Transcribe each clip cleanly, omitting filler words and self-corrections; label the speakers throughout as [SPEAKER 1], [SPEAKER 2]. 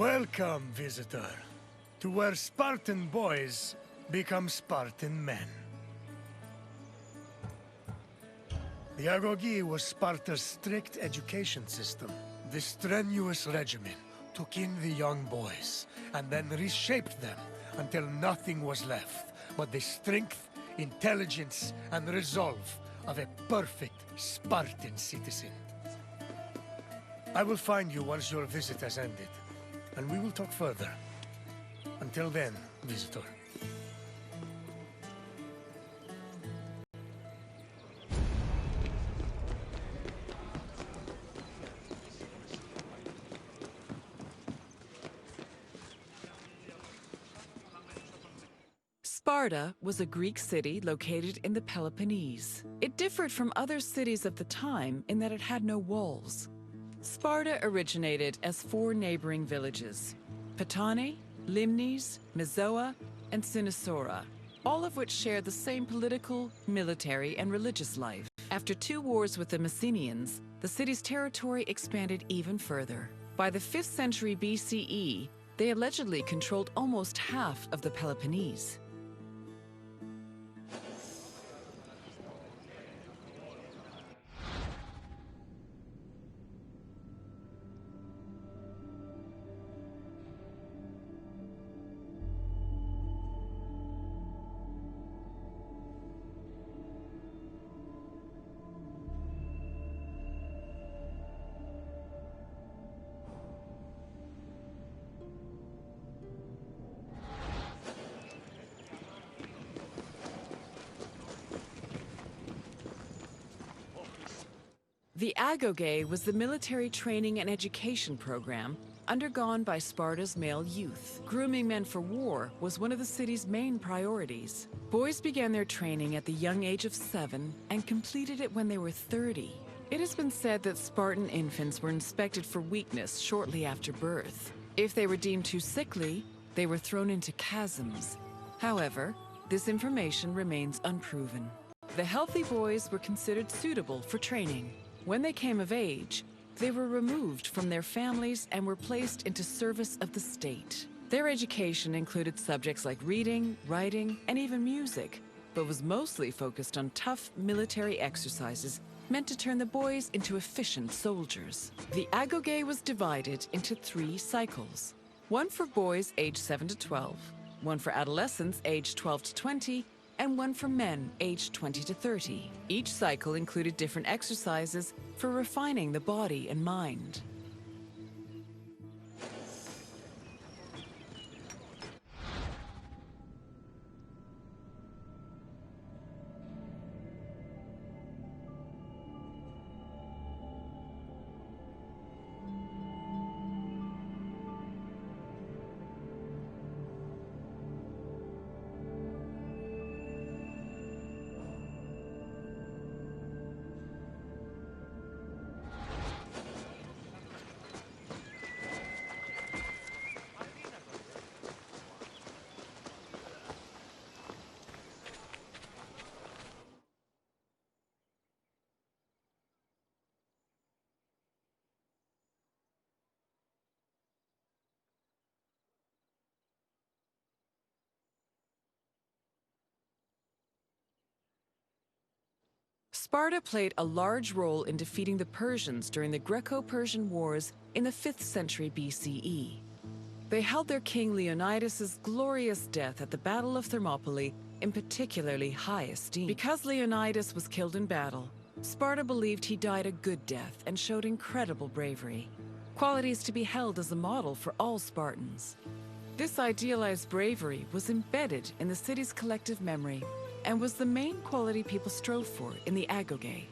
[SPEAKER 1] Welcome, visitor, to where Spartan boys become Spartan men. The Agogi was Sparta's strict education system. The strenuous regimen took in the young boys and then reshaped them until nothing was left but the strength, intelligence, and resolve of a perfect Spartan citizen. I will find you once your visit has ended, and we will talk further. Until then, visitor.
[SPEAKER 2] Sparta was a Greek city located in the Peloponnese. It differed from other cities of the time in that it had no walls. Sparta originated as 4 neighboring villages: Patane, Limnes, Mizoa, and Cynosura, all of which shared the same political, military, and religious life. After 2 wars with the Messenians, the city's territory expanded even further. By the 5th century BCE, they allegedly controlled almost half of the Peloponnese. The Agoge was the military training and education program undergone by Sparta's male youth. Grooming men for war was one of the city's main priorities. Boys began their training at the young age of 7 and completed it when they were 30. It has been said that Spartan infants were inspected for weakness shortly after birth. If they were deemed too sickly, they were thrown into chasms. However, this information remains unproven. The healthy boys were considered suitable for training. When they came of age, they were removed from their families and were placed into service of the state. Their education included subjects like reading, writing, and even music, but was mostly focused on tough military exercises meant to turn the boys into efficient soldiers. The Agoge was divided into 3 cycles: one for boys aged 7 to 12, one for adolescents aged 12 to 20, and one for men aged 20 to 30. Each cycle included different exercises for refining the body and mind. Sparta played a large role in defeating the Persians during the Greco-Persian Wars in the 5th century BCE. They held their king Leonidas' glorious death at the Battle of Thermopylae in particularly high esteem. Because Leonidas was killed in battle, Sparta believed he died a good death and showed incredible bravery, qualities to be held as a model for all Spartans. This idealized bravery was embedded in the city's collective memory and was the main quality people strove for in the Agoge.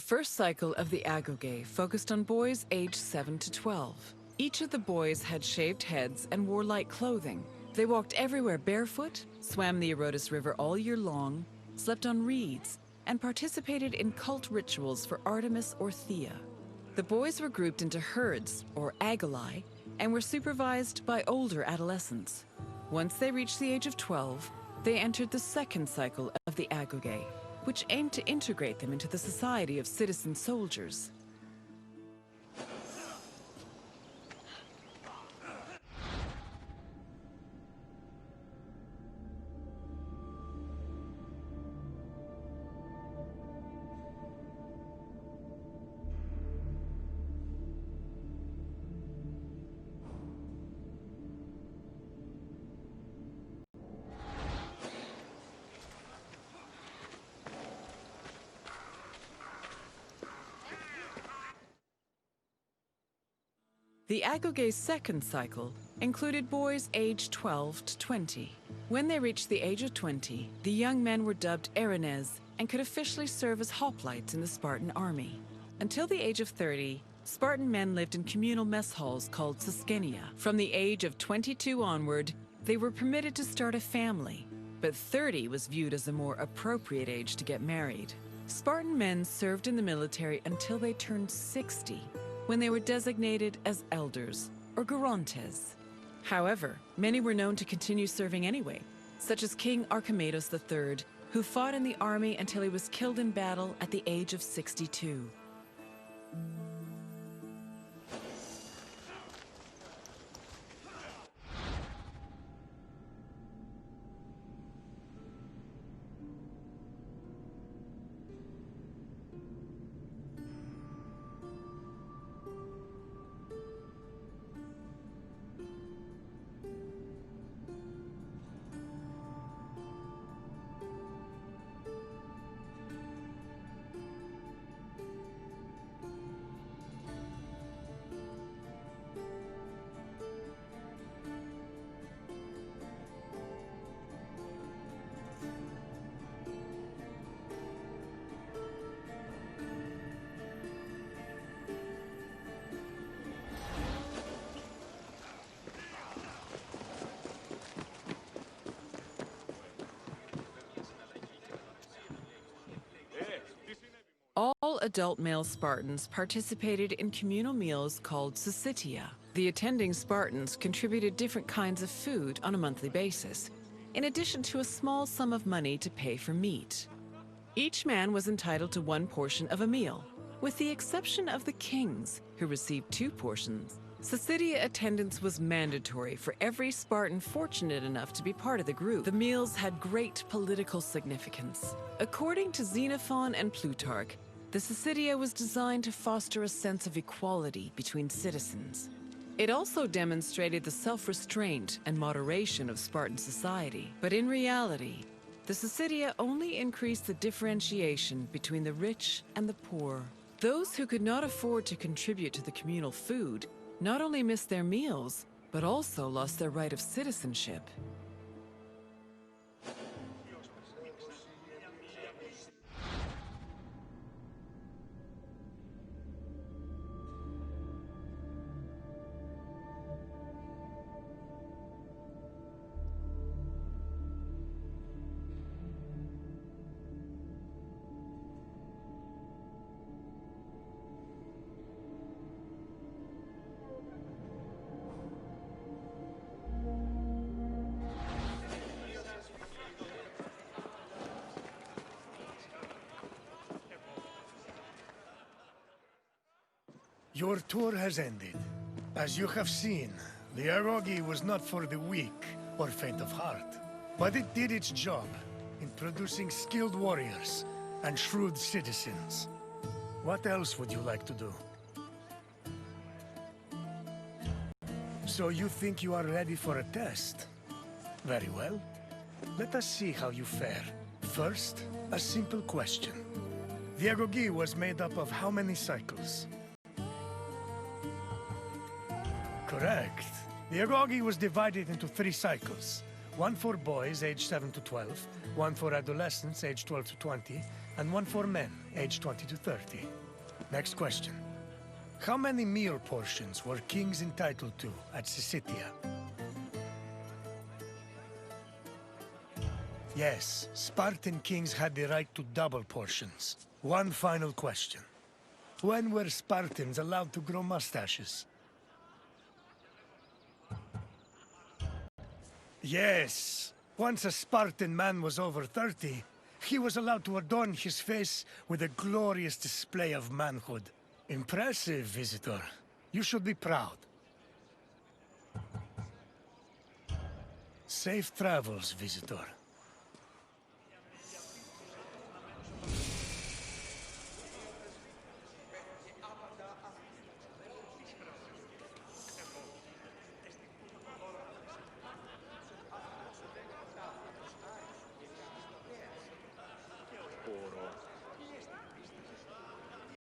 [SPEAKER 2] first cycle of the agoge focused on boys aged 7 to 12. Each of the boys had shaved heads and wore light clothing. They walked everywhere barefoot, swam the Erotis River all year long, slept on reeds, and participated in cult rituals for Artemis or Thea. The boys were grouped into herds, or agoli, and were supervised by older adolescents. Once they reached the age of 12, they entered the second cycle of the agoge, which aimed to integrate them into the society of citizen soldiers. The agoge's second cycle included boys aged 12 to 20. When they reached the age of 20, the young men were dubbed Erinyes and could officially serve as hoplites in the Spartan army. Until the age of 30, Spartan men lived in communal mess halls called Siskenia. From the age of 22 onward, they were permitted to start a family, but 30 was viewed as a more appropriate age to get married. Spartan men served in the military until they turned 60, when they were designated as elders, or gerontes. However, many were known to continue serving anyway, such as King Archimedes III, who fought in the army until he was killed in battle at the age of 62. All adult male Spartans participated in communal meals called syssitia. The attending Spartans contributed different kinds of food on a monthly basis, in addition to a small sum of money to pay for meat. Each man was entitled to one portion of a meal, with the exception of the kings, who received 2 portions. Syssitia attendance was mandatory for every Spartan fortunate enough to be part of the group. The meals had great political significance. According to Xenophon and Plutarch, the syssitia was designed to foster a sense of equality between citizens. It also demonstrated the self-restraint and moderation of Spartan society. But in reality, the syssitia only increased the differentiation between the rich and the poor. Those who could not afford to contribute to the communal food not only missed their meals, but also lost their right of citizenship.
[SPEAKER 1] Your tour has ended. As you have seen, the Agoge was not for the weak or faint of heart, but it did its job in producing skilled warriors and shrewd citizens. What else would you like to do? So you think you are ready for a test? Very well. Let us see how you fare. First, a simple question. The Agoge was made up of how many cycles? Correct. The Agoge was divided into 3 cycles, One for boys aged 7 to 12, one for adolescents aged 12 to 20, and one for men aged 20 to 30. Next question. How many meal portions were kings entitled to at Syssitia? Yes, Spartan kings had the right to double portions. One final question. When were Spartans allowed to grow mustaches? Yes. Once a Spartan man was over 30, he was allowed to adorn his face with a glorious display of manhood. Impressive, visitor. You should be proud. Safe travels, visitor.